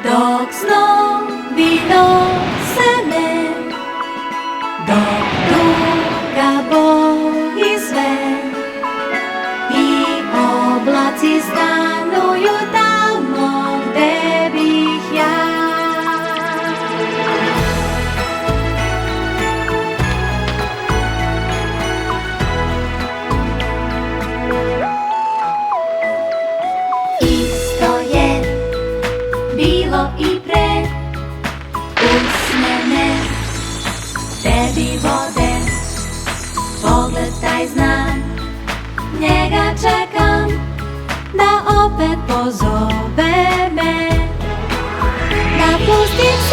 Dok snovi nose me, dok tuga boji sve i oblaci stanuju tamo gde bih ja. Isto je bilo i pre, usne tebi vode, pogled taj znam, njega čekam da opet pozove me, da pustim